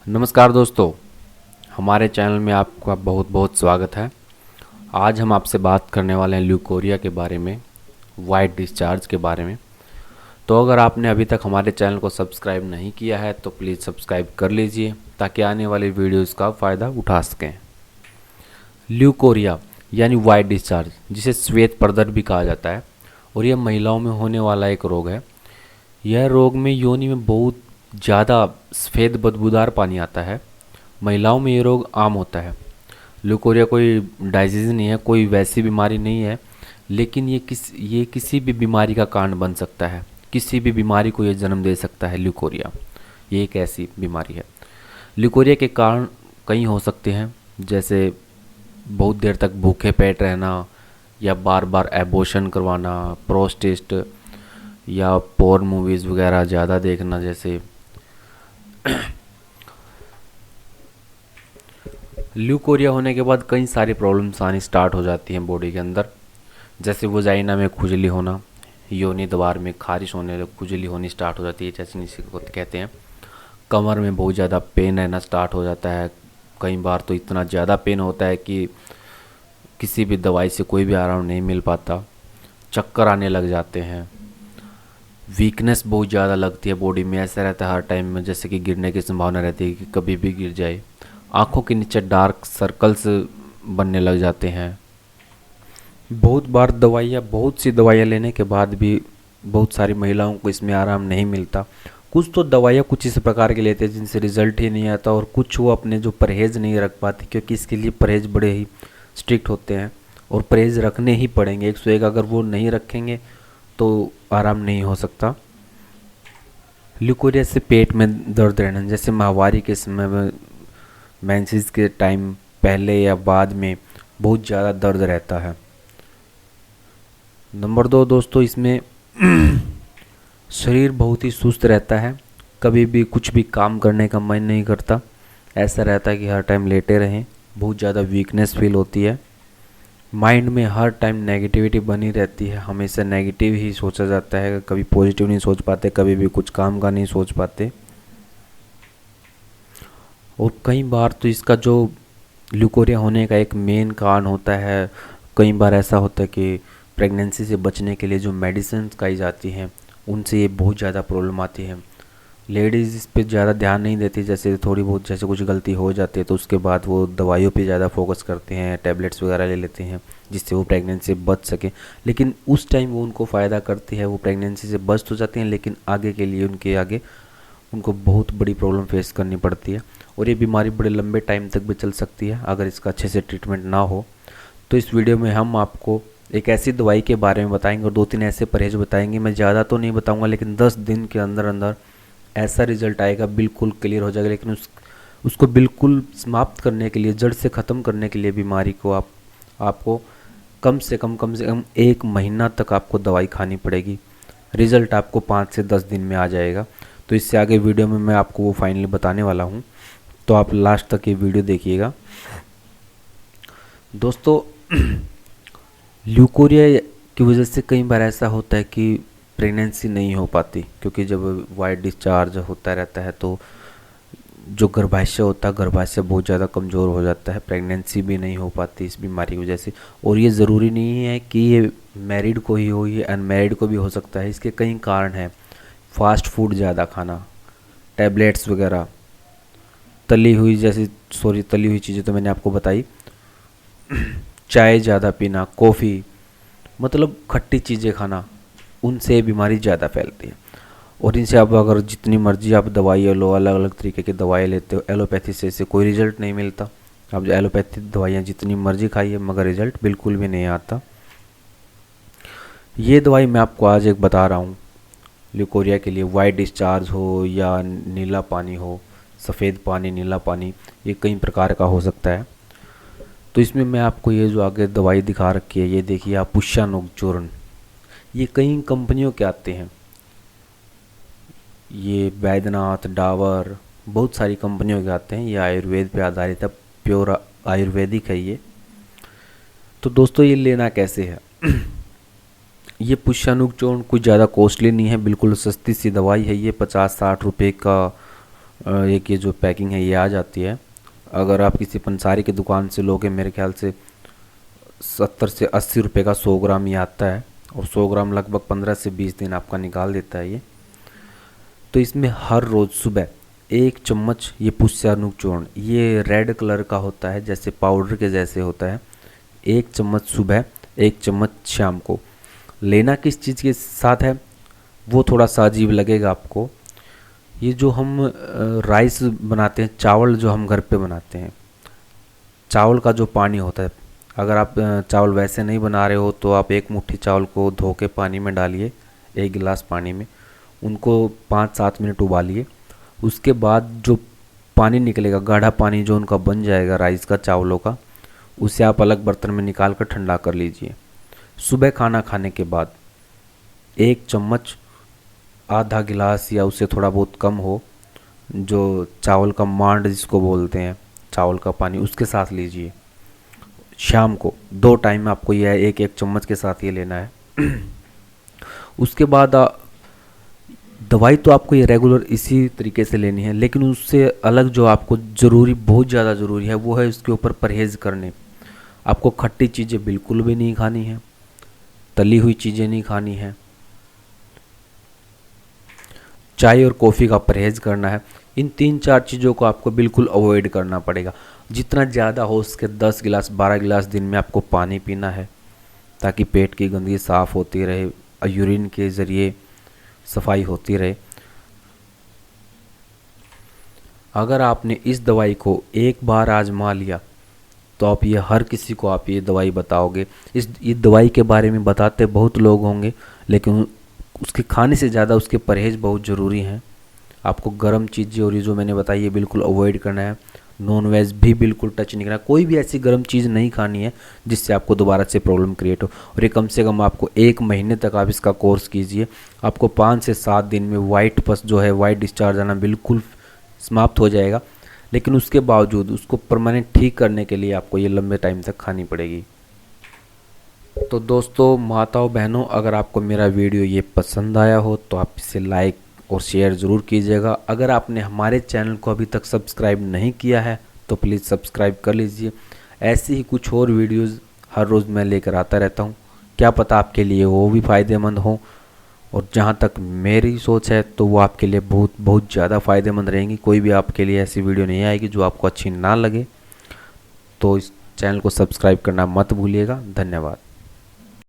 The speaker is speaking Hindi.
नमस्कार दोस्तों, हमारे चैनल में आपका बहुत बहुत स्वागत है। आज हम आपसे बात करने वाले हैं ल्यूकोरिया के बारे में, वाइट डिस्चार्ज के बारे में। तो अगर आपने अभी तक हमारे चैनल को सब्सक्राइब नहीं किया है तो प्लीज़ सब्सक्राइब कर लीजिए ताकि आने वाली वीडियोज़ का फ़ायदा उठा सकें। ल्यूकोरिया यानी वाइट डिस्चार्ज, जिसे श्वेत प्रदर भी कहा जाता है, और यह महिलाओं में होने वाला एक रोग है। यह रोग में योनि में बहुत ज़्यादा सफ़ेद बदबूदार पानी आता है। महिलाओं में ये रोग आम होता है। ल्यूकोरिया कोई डाइजीज नहीं है, कोई वैसी बीमारी नहीं है, लेकिन ये किसी भी बीमारी का कारण बन सकता है। किसी भी बीमारी को ये जन्म दे सकता है ल्यूकोरिया। ये एक ऐसी बीमारी है। ल्यूकोरिया के कारण कई हो सकते हैं, जैसे बहुत देर तक भूखे पेट रहना, या बार बार एबॉर्शन करवाना, प्रोस्टेट, या पोर्न मूवीज़ वगैरह ज़्यादा देखना। जैसे ल्यूकोरिया होने के बाद कई सारी प्रॉब्लम्स आनी स्टार्ट हो जाती हैं बॉडी के अंदर, जैसे वजाइना में खुजली होना, योनि द्वार में खारिश होने, खुजली होनी स्टार्ट हो जाती है, जैसे इसी को कहते हैं। कमर में बहुत ज़्यादा पेन रहना स्टार्ट हो जाता है। कई बार तो इतना ज़्यादा पेन होता है कि किसी भी दवाई से कोई भी आराम नहीं मिल पाता। चक्कर आने लग जाते हैं। वीकनेस बहुत ज़्यादा लगती है बॉडी में। ऐसा रहता है हर टाइम में जैसे कि गिरने की संभावना रहती है कि कभी भी गिर जाए। आँखों के नीचे डार्क सर्कल्स बनने लग जाते हैं। बहुत सी दवाइयाँ लेने के बाद भी बहुत सारी महिलाओं को इसमें आराम नहीं मिलता। कुछ तो दवाइयाँ कुछ इस प्रकार की लेते हैं जिनसे रिजल्ट ही नहीं आता, और कुछ वो अपने जो परहेज़ नहीं रख पाते, क्योंकि इसके लिए परहेज़ बड़े ही स्ट्रिक्ट होते हैं और परहेज़ रखने ही पड़ेंगे। 101 अगर वो नहीं रखेंगे तो आराम नहीं हो सकता। ल्यूकोरिया से पेट में दर्द रहना, जैसे माहवारी के समय में, मेंसेस के टाइम पहले या बाद में बहुत ज़्यादा दर्द रहता है। नंबर 2 दोस्तों, इसमें शरीर बहुत ही सुस्त रहता है। कभी भी कुछ भी काम करने का मन नहीं करता। ऐसा रहता है कि हर टाइम लेटे रहें। बहुत ज़्यादा वीकनेस फील होती है। माइंड में हर टाइम नेगेटिविटी बनी रहती है। हमेशा नेगेटिव ही सोचा जाता है, कभी पॉजिटिव नहीं सोच पाते, कभी भी कुछ काम का नहीं सोच पाते। और कई बार तो इसका जो ल्यूकोरिया होने का एक मेन कारण होता है, कई बार ऐसा होता है कि प्रेगनेंसी से बचने के लिए जो मेडिसिन खाई जाती हैं उनसे ये बहुत ज़्यादा प्रॉब्लम आती है। लेडीज़ इस पे ज़्यादा ध्यान नहीं देती, जैसे थोड़ी बहुत जैसे कुछ गलती हो जाती है तो उसके बाद वो दवाइयों पे ज़्यादा फोकस करते हैं, टैबलेट्स वगैरह ले लेते हैं जिससे वो प्रेगनेंसी से बच सके। लेकिन उस टाइम वो उनको फ़ायदा करती है, वो प्रेगनेंसी से बच तो जाती हैं, लेकिन आगे के लिए उनके आगे उनको बहुत बड़ी प्रॉब्लम फेस करनी पड़ती है। और ये बीमारी बड़े लंबे टाइम तक भी चल सकती है अगर इसका अच्छे से ट्रीटमेंट ना हो। तो इस वीडियो में हम आपको एक ऐसी दवाई के बारे में बताएंगे और 2-3 ऐसे परहेज बताएंगे। मैं ज़्यादा तो नहीं बताऊंगा, लेकिन 10 दिन के अंदर अंदर ऐसा रिजल्ट आएगा, बिल्कुल क्लियर हो जाएगा। लेकिन उसको बिल्कुल समाप्त करने के लिए, जड़ से ख़त्म करने के लिए बीमारी को आपको कम से कम 1 महीना तक आपको दवाई खानी पड़ेगी। रिज़ल्ट आपको 5 से 10 दिन में आ जाएगा। तो इससे आगे वीडियो में मैं आपको वो फाइनली बताने वाला हूँ, तो आप लास्ट तक ये वीडियो देखिएगा दोस्तों। ल्यूकोरिया की वजह से कई बार ऐसा होता है कि प्रेगनेंसी नहीं हो पाती, क्योंकि जब वाइट डिस्चार्ज होता रहता है तो जो गर्भाशय होता है, गर्भाशय बहुत ज़्यादा कमज़ोर हो जाता है। प्रेगनेंसी भी नहीं हो पाती इस बीमारी की वजह से। और ये ज़रूरी नहीं है कि ये मैरिड को ही हो, ये अनमैरिड को भी हो सकता है। इसके कई कारण हैं। फास्ट फूड ज़्यादा खाना, टैबलेट्स वगैरह, तली हुई चीज़ें तो मैंने आपको बताई, चाय ज़्यादा पीना, कॉफ़ी, मतलब खट्टी चीज़ें खाना, उनसे बीमारी ज़्यादा फैलती है। और इनसे आप अगर जितनी मर्जी आप दवाइयाँ लो, अलग अलग तरीके की दवाइयाँ लेते हो, एलोपैथी से इससे कोई रिजल्ट नहीं मिलता। आप जो एलोपैथी दवाइयाँ जितनी मर्जी खाइए, मगर रिजल्ट बिल्कुल भी नहीं आता। ये दवाई मैं आपको आज एक बता रहा हूँ ल्यूकोरिया के लिए। वाइट डिस्चार्ज हो या नीला पानी हो, सफ़ेद पानी, नीला पानी, ये कई प्रकार का हो सकता है। तो इसमें मैं आपको ये जो आगे दवाई दिखा रखी है, ये देखिए आप, पुष्यानुग चूर्ण। ये कई कंपनियों के आते हैं। ये बैद्यनाथ, डाबर, बहुत सारी कंपनियों के आते हैं। ये आयुर्वेद पे आधारित है, प्योर आयुर्वेदिक है ये। तो दोस्तों ये लेना कैसे है? ये पुष्यानुग चूर्ण कुछ ज़्यादा कॉस्टली नहीं है, बिल्कुल सस्ती सी दवाई है ये। 50-60 रुपये का एक ये जो पैकिंग है ये आ जाती है। अगर आप किसी पंसारी की दुकान से लोगे, मेरे ख्याल से 70 से 80 रुपये का 100 ग्राम ये आता है, और 100 ग्राम लगभग 15 से 20 दिन आपका निकाल देता है ये। तो इसमें हर रोज़ सुबह 1 चम्मच ये पुष्यानुक चूर्ण, ये रेड कलर का होता है, जैसे पाउडर के जैसे होता है। 1 चम्मच सुबह, 1 चम्मच शाम को। लेना किस चीज़ के साथ है वो थोड़ा सा अजीब लगेगा आपको। ये जो हम राइस बनाते हैं, चावल जो हम घर पे बनाते हैं, चावल का जो पानी होता है, अगर आप चावल वैसे नहीं बना रहे हो तो आप 1 मुट्ठी चावल को धो के पानी में डालिए, 1 गिलास पानी में, उनको 5-7 मिनट उबालिए। उसके बाद जो पानी निकलेगा, गाढ़ा पानी जो उनका बन जाएगा राइस का, चावलों का, उसे आप अलग बर्तन में निकाल कर ठंडा कर लीजिए। सुबह खाना खाने के बाद 1 चम्मच, आधा गिलास या उससे थोड़ा बहुत कम हो, जो चावल का मांड जिसको बोलते हैं, चावल का पानी, उसके साथ लीजिए। शाम को 2 टाइम आपको यह 1-1 चम्मच के साथ ये लेना है। उसके बाद दवाई तो आपको ये रेगुलर इसी तरीके से लेनी है, लेकिन उससे अलग जो आपको ज़रूरी, बहुत ज़्यादा ज़रूरी है, वो है इसके ऊपर परहेज़ करने। आपको खट्टी चीज़ें बिल्कुल भी नहीं खानी है, तली हुई चीज़ें नहीं खानी है, चाय और कॉफ़ी का परहेज़ करना है। इन 3-4 चीज़ों को आपको बिल्कुल अवॉइड करना पड़ेगा। जितना ज़्यादा हो सके 10 गिलास 12 गिलास दिन में आपको पानी पीना है, ताकि पेट की गंदगी साफ़ होती रहे, यूरिन के ज़रिए सफाई होती रहे। अगर आपने इस दवाई को एक बार आजमा लिया तो आप ये हर किसी को आप ये दवाई बताओगे। ये दवाई के बारे में बताते बहुत लोग होंगे, लेकिन उसके खाने से ज़्यादा उसके परहेज़ बहुत ज़रूरी हैं। आपको गर्म चीज़ें और ये जो मैंने बताई ये बिल्कुल अवॉइड करना है। नॉन वेज भी बिल्कुल टच नहीं करना, कोई भी ऐसी गर्म चीज़ नहीं खानी है जिससे आपको दोबारा से प्रॉब्लम क्रिएट हो। और ये कम से कम आपको 1 महीने तक आप इसका कोर्स कीजिए। आपको 5 से 7 दिन में वाइट पस जो है, वाइट डिस्चार्ज आना बिल्कुल समाप्त हो जाएगा। लेकिन उसके बावजूद उसको परमानेंट ठीक करने के लिए आपको ये लंबे टाइम तक खानी पड़ेगी। तो दोस्तों, माताओं बहनों, अगर आपको मेरा वीडियो ये पसंद आया हो तो आप इसे लाइक और शेयर ज़रूर कीजिएगा। अगर आपने हमारे चैनल को अभी तक सब्सक्राइब नहीं किया है तो प्लीज़ सब्सक्राइब कर लीजिए। ऐसे ही कुछ और वीडियोज़ हर रोज़ मैं लेकर आता रहता हूँ, क्या पता आपके लिए वो भी फ़ायदेमंद हो। और जहाँ तक मेरी सोच है तो वो आपके लिए बहुत बहुत ज़्यादा फ़ायदेमंद रहेंगी। कोई भी आपके लिए ऐसी वीडियो नहीं आएगी जो आपको अच्छी ना लगे। तो इस चैनल को सब्सक्राइब करना मत भूलिएगा। धन्यवाद।